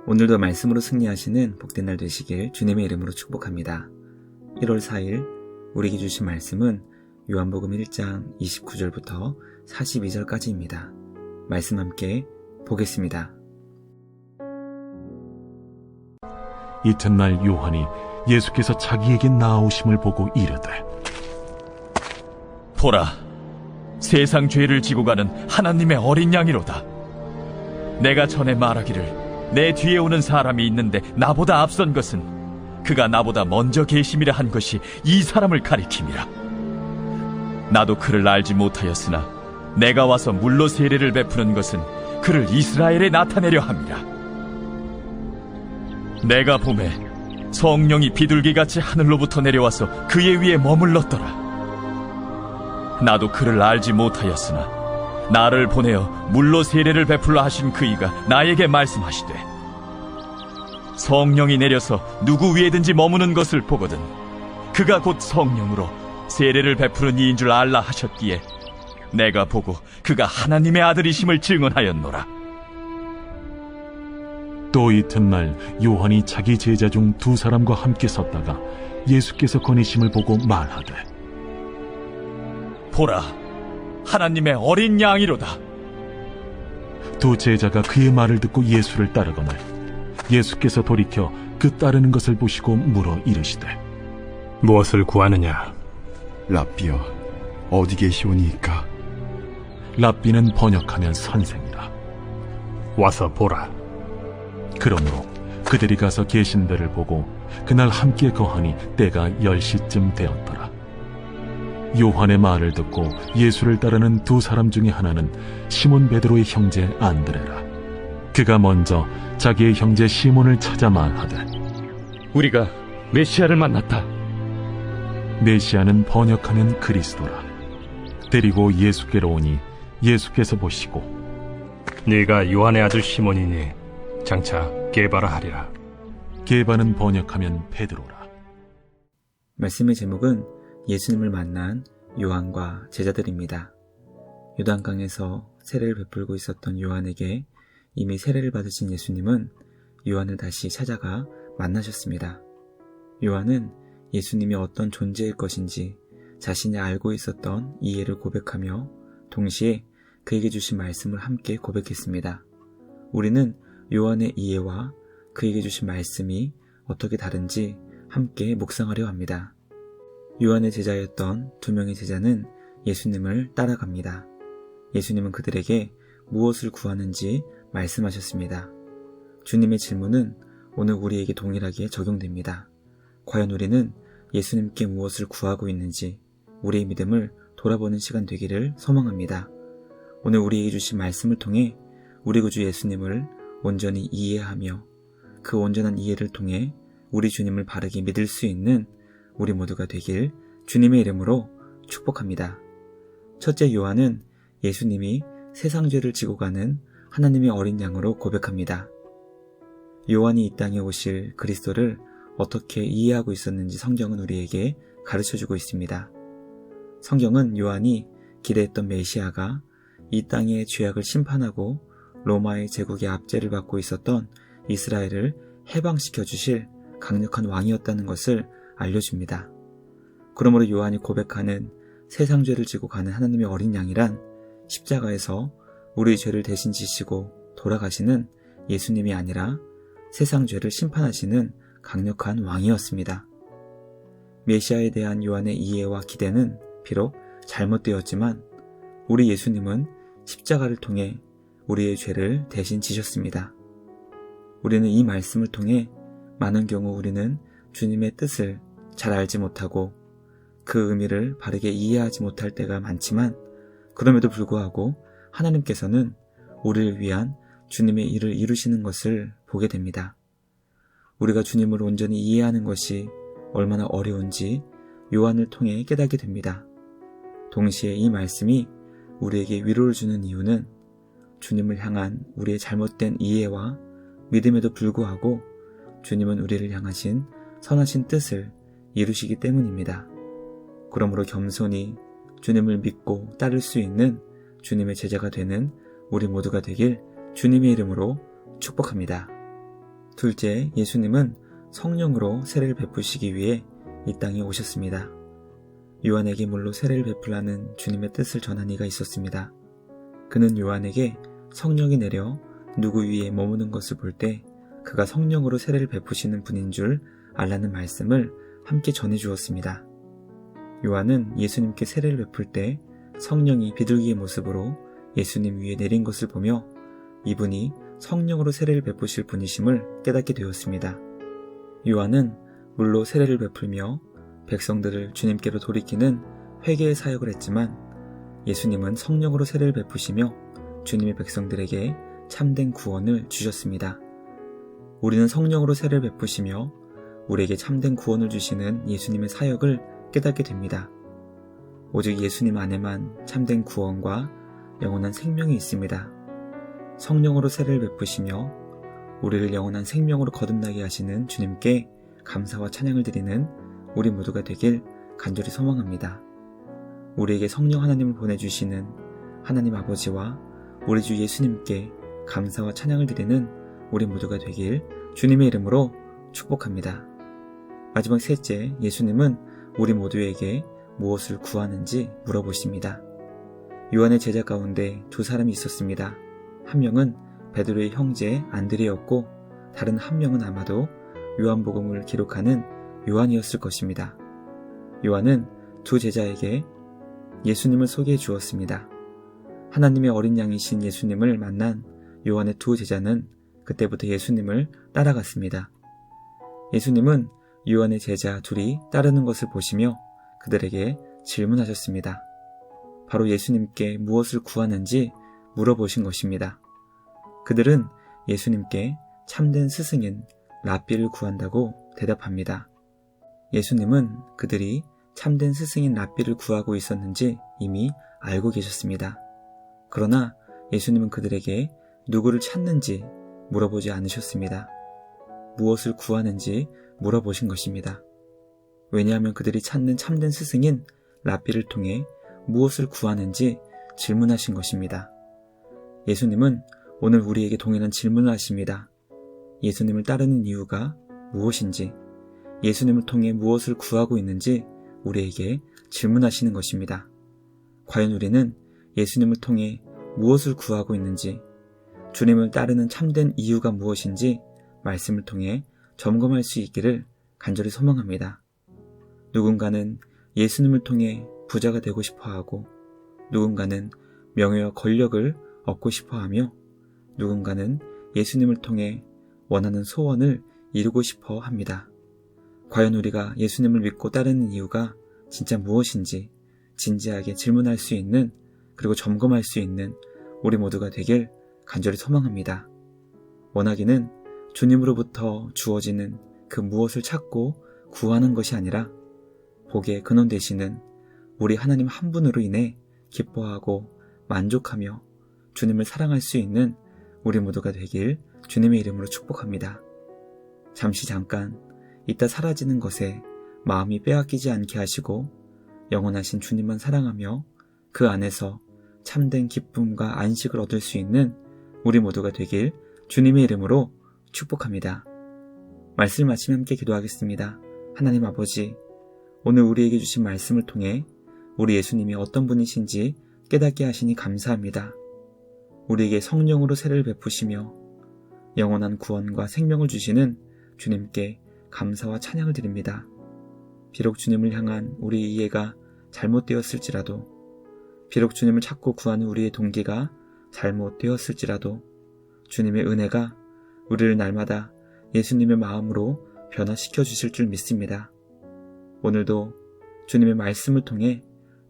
오늘도 말씀으로 승리하시는 복된 날 되시길 주님의 이름으로 축복합니다. 1월 4일 우리에게 주신 말씀은 요한복음 1장 29절부터 42절까지입니다. 말씀 함께 보겠습니다. 이튿날 요한이 예수께서 자기에게 나아오심을 보고 이르되, 보라, 세상 죄를 지고 가는 하나님의 어린 양이로다. 내가 전에 말하기를 내 뒤에 오는 사람이 있는데 나보다 앞선 것은 그가 나보다 먼저 계심이라 한 것이 이 사람을 가리킴이라. 나도 그를 알지 못하였으나 내가 와서 물로 세례를 베푸는 것은 그를 이스라엘에 나타내려 함이라. 내가 보매 성령이 비둘기같이 하늘로부터 내려와서 그의 위에 머물렀더라. 나도 그를 알지 못하였으나 나를 보내어 물로 세례를 베풀라 하신 그이가 나에게 말씀하시되, 성령이 내려서 누구 위에든지 머무는 것을 보거든 그가 곧 성령으로 세례를 베푸는 이인 줄 알라 하셨기에 내가 보고 그가 하나님의 아들이심을 증언하였노라. 또 이튿날 요한이 자기 제자 중 두 사람과 함께 섰다가 예수께서 거니심을 보고 말하되, 보라, 하나님의 어린 양이로다. 두 제자가 그의 말을 듣고 예수를 따르거늘 예수께서 돌이켜 그 따르는 것을 보시고 물어 이르시되, 무엇을 구하느냐? 랍비여, 어디 계시오니이까? 랍비는 번역하면 선생이라. 와서 보라. 그러므로 그들이 가서 계신 데를 보고 그날 함께 거하니 때가 10시쯤 되었더라. 요한의 말을 듣고 예수를 따르는 두 사람 중에 하나는 시몬 베드로의 형제 안드레라. 그가 먼저 자기의 형제 시몬을 찾아 말하되, 우리가 메시아를 만났다. 메시아는 번역하면 그리스도라. 데리고 예수께로 오니 예수께서 보시고, 네가 요한의 아들 시몬이니 장차 게바라 하리라. 게바는 번역하면 베드로라. 말씀의 제목은 예수님을 만난 요한과 제자들입니다. 요단강에서 세례를 베풀고 있었던 요한에게 이미 세례를 받으신 예수님은 요한을 다시 찾아가 만나셨습니다. 요한은 예수님이 어떤 존재일 것인지 자신이 알고 있었던 이해를 고백하며 동시에 그에게 주신 말씀을 함께 고백했습니다. 우리는 요한의 이해와 그에게 주신 말씀이 어떻게 다른지 함께 묵상하려 합니다. 요한의 제자였던 두 명의 제자는 예수님을 따라갑니다. 예수님은 그들에게 무엇을 구하는지 말씀하셨습니다. 주님의 질문은 오늘 우리에게 동일하게 적용됩니다. 과연 우리는 예수님께 무엇을 구하고 있는지 우리의 믿음을 돌아보는 시간 되기를 소망합니다. 오늘 우리에게 주신 말씀을 통해 우리 구주 예수님을 온전히 이해하며 그 온전한 이해를 통해 우리 주님을 바르게 믿을 수 있는 우리 모두가 되길 주님의 이름으로 축복합니다. 첫째, 요한은 예수님이 세상 죄를 지고 가는 하나님의 어린 양으로 고백합니다. 요한이 이 땅에 오실 그리스도를 어떻게 이해하고 있었는지 성경은 우리에게 가르쳐주고 있습니다. 성경은 요한이 기대했던 메시아가 이 땅의 죄악을 심판하고 로마의 제국의 압제를 받고 있었던 이스라엘을 해방시켜 주실 강력한 왕이었다는 것을 알려줍니다. 그러므로 요한이 고백하는 세상 죄를 지고 가는 하나님의 어린 양이란 십자가에서 우리의 죄를 대신 지시고 돌아가시는 예수님이 아니라 세상 죄를 심판하시는 강력한 왕이었습니다. 메시아에 대한 요한의 이해와 기대는 비록 잘못되었지만 우리 예수님은 십자가를 통해 우리의 죄를 대신 지셨습니다. 우리는 이 말씀을 통해 많은 경우 우리는 주님의 뜻을 잘 알지 못하고 그 의미를 바르게 이해하지 못할 때가 많지만 그럼에도 불구하고 하나님께서는 우리를 위한 주님의 일을 이루시는 것을 보게 됩니다. 우리가 주님을 온전히 이해하는 것이 얼마나 어려운지 요한을 통해 깨닫게 됩니다. 동시에 이 말씀이 우리에게 위로를 주는 이유는 주님을 향한 우리의 잘못된 이해와 믿음에도 불구하고 주님은 우리를 향하신 선하신 뜻을 이루시기 때문입니다. 그러므로 겸손히 주님을 믿고 따를 수 있는 주님의 제자가 되는 우리 모두가 되길 주님의 이름으로 축복합니다. 둘째, 예수님은 성령으로 세례를 베푸시기 위해 이 땅에 오셨습니다. 요한에게 물로 세례를 베풀라는 주님의 뜻을 전한 이가 있었습니다. 그는 요한에게 성령이 내려 누구 위에 머무는 것을 볼 때 그가 성령으로 세례를 베푸시는 분인 줄 알라는 말씀을 함께 전해주었습니다. 요한은 예수님께 세례를 베풀 때 성령이 비둘기의 모습으로 예수님 위에 내린 것을 보며 이분이 성령으로 세례를 베푸실 분이심을 깨닫게 되었습니다. 요한은 물로 세례를 베풀며 백성들을 주님께로 돌이키는 회개의 사역을 했지만 예수님은 성령으로 세례를 베푸시며 주님의 백성들에게 참된 구원을 주셨습니다. 우리는 성령으로 세례를 베푸시며 우리에게 참된 구원을 주시는 예수님의 사역을 깨닫게 됩니다. 오직 예수님 안에만 참된 구원과 영원한 생명이 있습니다. 성령으로 세례를 베푸시며 우리를 영원한 생명으로 거듭나게 하시는 주님께 감사와 찬양을 드리는 우리 모두가 되길 간절히 소망합니다. 우리에게 성령 하나님을 보내주시는 하나님 아버지와 우리 주 예수님께 감사와 찬양을 드리는 우리 모두가 되길 주님의 이름으로 축복합니다. 마지막 셋째, 예수님은 우리 모두에게 무엇을 구하는지 물어보십니다. 요한의 제자 가운데 두 사람이 있었습니다. 한 명은 베드로의 형제 안드레였고 다른 한 명은 아마도 요한복음을 기록하는 요한이었을 것입니다. 요한은 두 제자에게 예수님을 소개해 주었습니다. 하나님의 어린 양이신 예수님을 만난 요한의 두 제자는 그때부터 예수님을 따라갔습니다. 예수님은 요한의 제자 둘이 따르는 것을 보시며 그들에게 질문하셨습니다. 바로 예수님께 무엇을 구하는지 물어보신 것입니다. 그들은 예수님께 참된 스승인 랍비를 구한다고 대답합니다. 예수님은 그들이 참된 스승인 랍비를 구하고 있었는지 이미 알고 계셨습니다. 그러나 예수님은 그들에게 누구를 찾는지 물어보지 않으셨습니다. 무엇을 구하는지 물어보신 것입니다. 왜냐하면 그들이 찾는 참된 스승인 랍비를 통해 무엇을 구하는지 질문하신 것입니다. 예수님은 오늘 우리에게 동일한 질문을 하십니다. 예수님을 따르는 이유가 무엇인지, 예수님을 통해 무엇을 구하고 있는지 우리에게 질문하시는 것입니다. 과연 우리는 예수님을 통해 무엇을 구하고 있는지, 주님을 따르는 참된 이유가 무엇인지 말씀을 통해 점검할 수 있기를 간절히 소망합니다. 누군가는 예수님을 통해 부자가 되고 싶어하고, 누군가는 명예와 권력을 얻고 싶어하며, 누군가는 예수님을 통해 원하는 소원을 이루고 싶어 합니다. 과연 우리가 예수님을 믿고 따르는 이유가 진짜 무엇인지 진지하게 질문할 수 있는, 그리고 점검할 수 있는 우리 모두가 되길 간절히 소망합니다. 원하기는 주님으로부터 주어지는 그 무엇을 찾고 구하는 것이 아니라 복의 근원 되시는 우리 하나님 한 분으로 인해 기뻐하고 만족하며 주님을 사랑할 수 있는 우리 모두가 되길 주님의 이름으로 축복합니다. 잠깐 이따 사라지는 것에 마음이 빼앗기지 않게 하시고 영원하신 주님만 사랑하며 그 안에서 참된 기쁨과 안식을 얻을 수 있는 우리 모두가 되길 주님의 이름으로 축복합니다. 말씀 마치며 함께 기도하겠습니다. 하나님 아버지, 오늘 우리에게 주신 말씀을 통해 우리 예수님이 어떤 분이신지 깨닫게 하시니 감사합니다. 우리에게 성령으로 세례를 베푸시며 영원한 구원과 생명을 주시는 주님께 감사와 찬양을 드립니다. 비록 주님을 향한 우리의 이해가 잘못되었을지라도, 비록 주님을 찾고 구하는 우리의 동기가 잘못되었을지라도 주님의 은혜가 우리를 날마다 예수님의 마음으로 변화시켜 주실 줄 믿습니다. 오늘도 주님의 말씀을 통해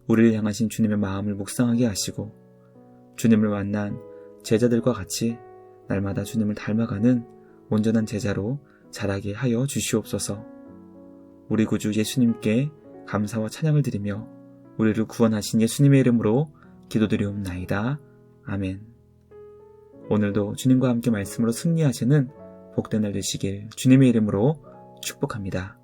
우리를 향하신 주님의 마음을 묵상하게 하시고 주님을 만난 제자들과 같이 날마다 주님을 닮아가는 온전한 제자로 자라게 하여 주시옵소서. 우리 구주 예수님께 감사와 찬양을 드리며 우리를 구원하신 예수님의 이름으로 기도드리옵나이다. 아멘. 오늘도 주님과 함께 말씀으로 승리하시는 복된 날 되시길 주님의 이름으로 축복합니다.